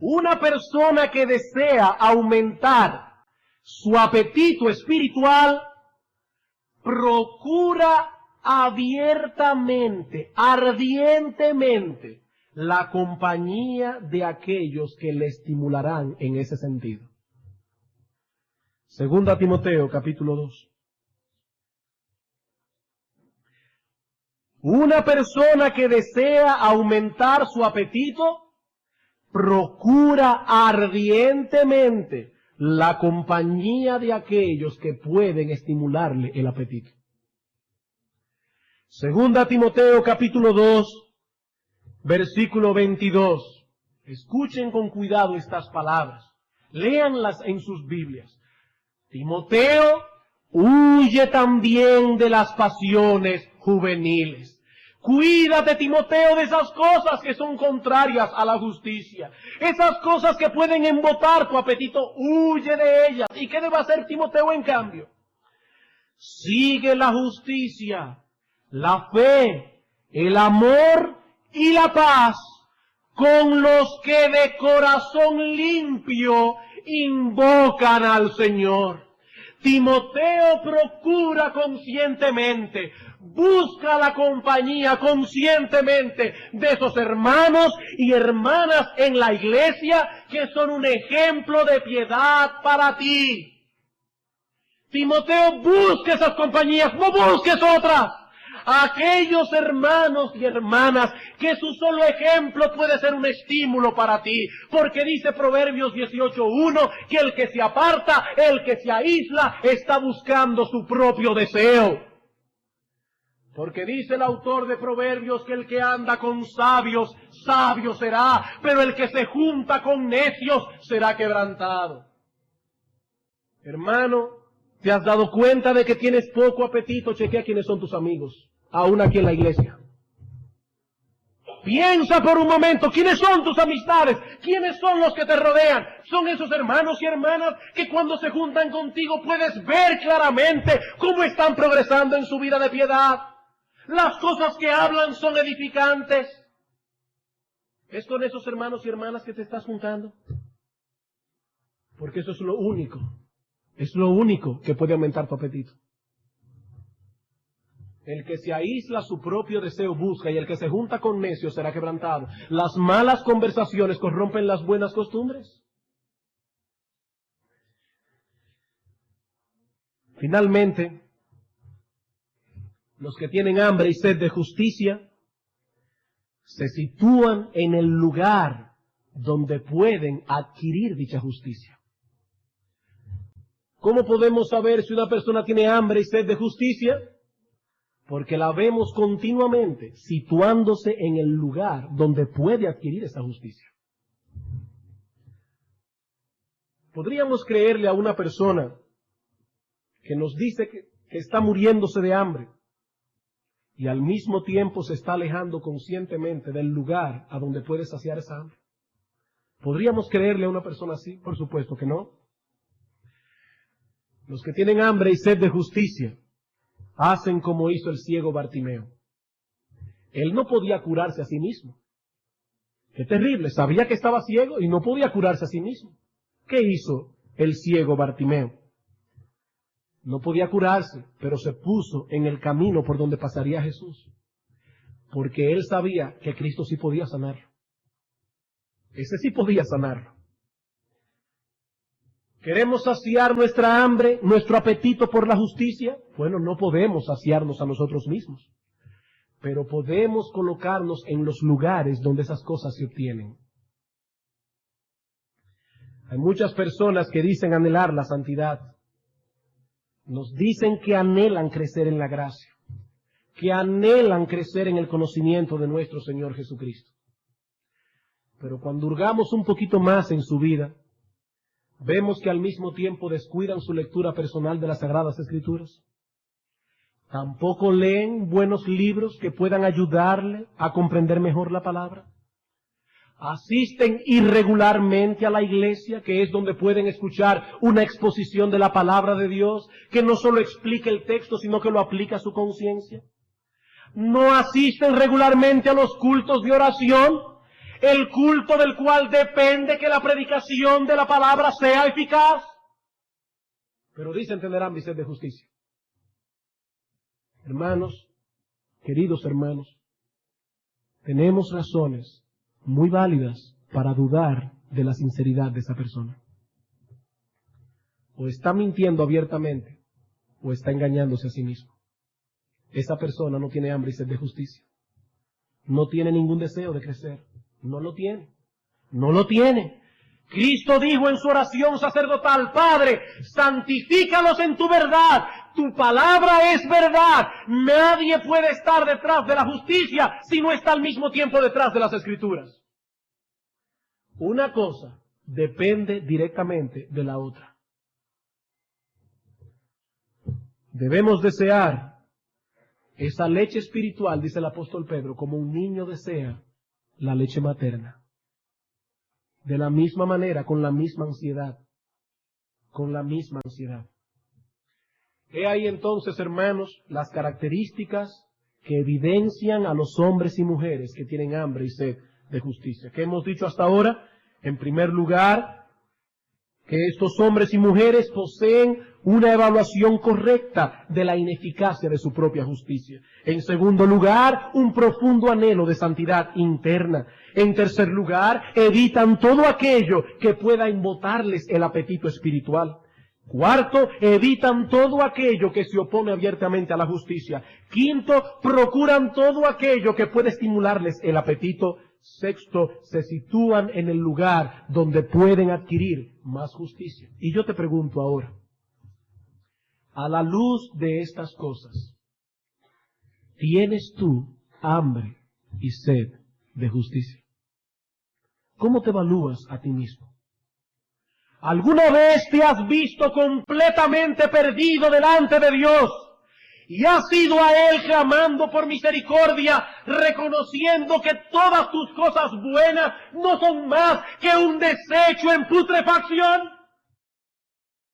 Una persona que desea aumentar su apetito espiritual, procura abiertamente, ardientemente, la compañía de aquellos que le estimularán en ese sentido. Segunda Timoteo, capítulo 2. Una persona que desea aumentar su apetito, procura ardientemente la compañía de aquellos que pueden estimularle el apetito. Segunda Timoteo capítulo 2, versículo 22. Escuchen con cuidado estas palabras. Léanlas en sus Biblias. Timoteo, huye también de las pasiones juveniles. Cuídate, Timoteo, de esas cosas que son contrarias a la justicia. Esas cosas que pueden embotar tu apetito, huye de ellas. ¿Y qué debe hacer Timoteo en cambio? Sigue la justicia, la fe, el amor y la paz con los que de corazón limpio invocan al Señor. Timoteo procura conscientemente, busca la compañía conscientemente de esos hermanos y hermanas en la iglesia que son un ejemplo de piedad para ti. Timoteo, busca esas compañías, no busques otras. Aquellos hermanos y hermanas que su solo ejemplo puede ser un estímulo para ti, porque dice Proverbios 18:1 que el que se aparta, el que se aísla, está buscando su propio deseo. Porque dice el autor de Proverbios que el que anda con sabios, sabio será, pero el que se junta con necios será quebrantado. Hermano, ¿te has dado cuenta de que tienes poco apetito? Chequea quiénes son tus amigos, aún aquí en la iglesia. Piensa por un momento, ¿quiénes son tus amistades? ¿Quiénes son los que te rodean? Son esos hermanos y hermanas que cuando se juntan contigo puedes ver claramente cómo están progresando en su vida de piedad. Las cosas que hablan son edificantes. ¿Es con esos hermanos y hermanas que te estás juntando? Porque eso es lo único que puede aumentar tu apetito. El que se aísla su propio deseo busca, y el que se junta con necios será quebrantado. Las malas conversaciones corrompen las buenas costumbres. Finalmente, los que tienen hambre y sed de justicia se sitúan en el lugar donde pueden adquirir dicha justicia. ¿Cómo podemos saber si una persona tiene hambre y sed de justicia? Porque la vemos continuamente situándose en el lugar donde puede adquirir esa justicia. Podríamos creerle a una persona que nos dice que está muriéndose de hambre y al mismo tiempo se está alejando conscientemente del lugar a donde puede saciar esa hambre. ¿Podríamos creerle a una persona así? Por supuesto que no. Los que tienen hambre y sed de justicia hacen como hizo el ciego Bartimeo. Él no podía curarse a sí mismo. Qué terrible, sabía que estaba ciego y no podía curarse a sí mismo. ¿Qué hizo el ciego Bartimeo? No podía curarse, pero se puso en el camino por donde pasaría Jesús, porque él sabía que Cristo sí podía sanarlo. Ese sí podía sanarlo. ¿Queremos saciar nuestra hambre, nuestro apetito por la justicia? Bueno, no podemos saciarnos a nosotros mismos, pero podemos colocarnos en los lugares donde esas cosas se obtienen. Hay muchas personas que dicen anhelar la santidad. Nos dicen que anhelan crecer en la gracia, que anhelan crecer en el conocimiento de nuestro Señor Jesucristo. Pero cuando hurgamos un poquito más en su vida, vemos que al mismo tiempo descuidan su lectura personal de las Sagradas Escrituras. Tampoco leen buenos libros que puedan ayudarle a comprender mejor la palabra. Asisten irregularmente a la iglesia, que es donde pueden escuchar una exposición de la palabra de Dios, que no solo explica el texto, sino que lo aplica a su conciencia. No asisten regularmente a los cultos de oración, el culto del cual depende que la predicación de la palabra sea eficaz. Pero dicen tener hambre y sed de justicia. Hermanos, queridos hermanos, tenemos razones muy válidas para dudar de la sinceridad de esa persona. O está mintiendo abiertamente, o está engañándose a sí mismo. Esa persona no tiene hambre y sed de justicia. No tiene ningún deseo de crecer. No lo tiene. No lo tiene. Cristo dijo en su oración sacerdotal: Padre, santifícalos en tu verdad. Tu palabra es verdad. Nadie puede estar detrás de la justicia si no está al mismo tiempo detrás de las Escrituras. Una cosa depende directamente de la otra. Debemos desear esa leche espiritual, dice el apóstol Pedro, como un niño desea la leche materna. De la misma manera, con la misma ansiedad. Con la misma ansiedad. He ahí entonces, hermanos, las características que evidencian a los hombres y mujeres que tienen hambre y sed de justicia. ¿Qué hemos dicho hasta ahora? En primer lugar, que estos hombres y mujeres poseen una evaluación correcta de la ineficacia de su propia justicia. En segundo lugar, un profundo anhelo de santidad interna. En tercer lugar, evitan todo aquello que pueda embotarles el apetito espiritual. Cuarto, evitan todo aquello que se opone abiertamente a la justicia. Quinto, procuran todo aquello que puede estimularles el apetito. Sexto, se sitúan en el lugar donde pueden adquirir más justicia. Y yo te pregunto ahora, a la luz de estas cosas, ¿tienes tú hambre y sed de justicia? ¿Cómo te evalúas a ti mismo? ¿Alguna vez te has visto completamente perdido delante de Dios y has ido a Él clamando por misericordia, reconociendo que todas tus cosas buenas no son más que un desecho en putrefacción?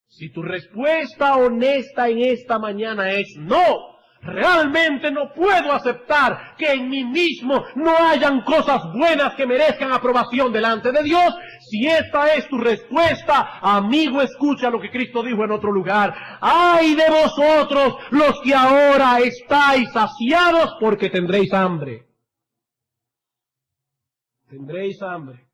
Si tu respuesta honesta en esta mañana es no, realmente no puedo aceptar que en mí mismo no hayan cosas buenas que merezcan aprobación delante de Dios. Si esta es tu respuesta, amigo, escucha lo que Cristo dijo en otro lugar: ¡ay de vosotros los que ahora estáis saciados, porque tendréis hambre! Tendréis hambre.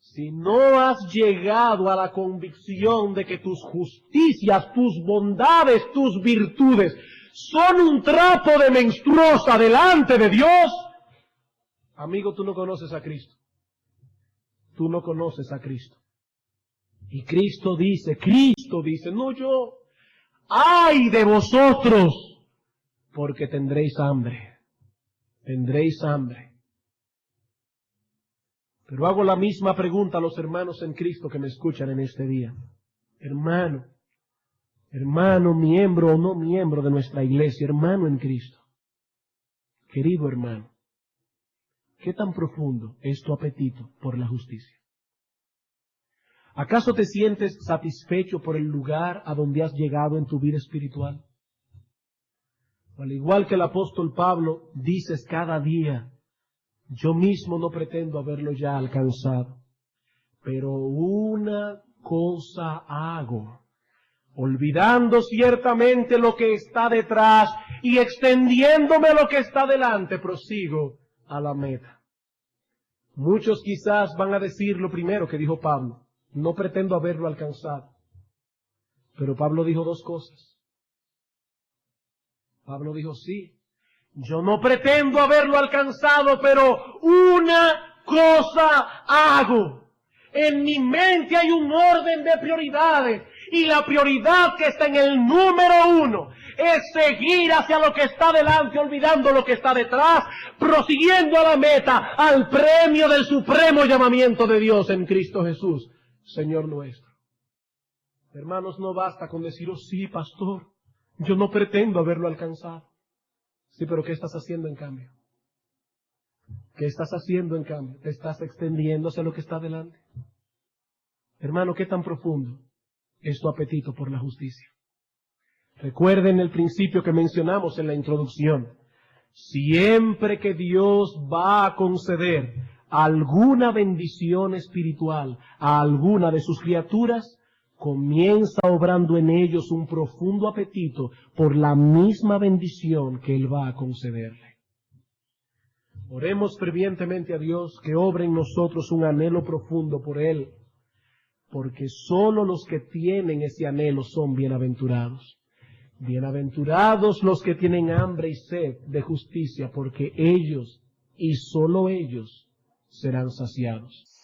Si no has llegado a la convicción de que tus justicias, tus bondades, tus virtudes son un trapo de menstruosa delante de Dios, amigo, tú no conoces a Cristo. Tú no conoces a Cristo. Y Cristo dice, no yo, ¡ay de vosotros! Porque tendréis hambre. Tendréis hambre. Pero hago la misma pregunta a los hermanos en Cristo que me escuchan en este día. Hermano, miembro o no miembro de nuestra iglesia, hermano en Cristo, querido hermano, ¿qué tan profundo es tu apetito por la justicia? ¿Acaso te sientes satisfecho por el lugar a donde has llegado en tu vida espiritual? O al igual que el apóstol Pablo, dices cada día: yo mismo no pretendo haberlo ya alcanzado, pero una cosa hago, olvidando ciertamente lo que está detrás y extendiéndome lo que está delante, prosigo a la meta. Muchos quizás van a decir lo primero que dijo Pablo: no pretendo haberlo alcanzado. Pero Pablo dijo dos cosas. Pablo dijo: sí, yo no pretendo haberlo alcanzado, pero una cosa hago. En mi mente hay un orden de prioridades, y la prioridad que está en el número 1 es seguir hacia lo que está delante, olvidando lo que está detrás, prosiguiendo a la meta, al premio del supremo llamamiento de Dios en Cristo Jesús, Señor nuestro. Hermanos, no basta con decir: oh sí, pastor, Yo no pretendo haberlo alcanzado. Sí, pero ¿qué estás haciendo en cambio? ¿Qué estás haciendo en cambio? ¿Te estás extendiendo hacia lo que está delante? Hermano, ¿qué tan profundo es tu apetito por la justicia? Recuerden el principio que mencionamos en la introducción. Siempre que Dios va a conceder alguna bendición espiritual a alguna de sus criaturas, comienza obrando en ellos un profundo apetito por la misma bendición que Él va a concederle. Oremos fervientemente a Dios que obre en nosotros un anhelo profundo por Él, porque sólo los que tienen ese anhelo son bienaventurados. Bienaventurados los que tienen hambre y sed de justicia, porque ellos, y sólo ellos, serán saciados.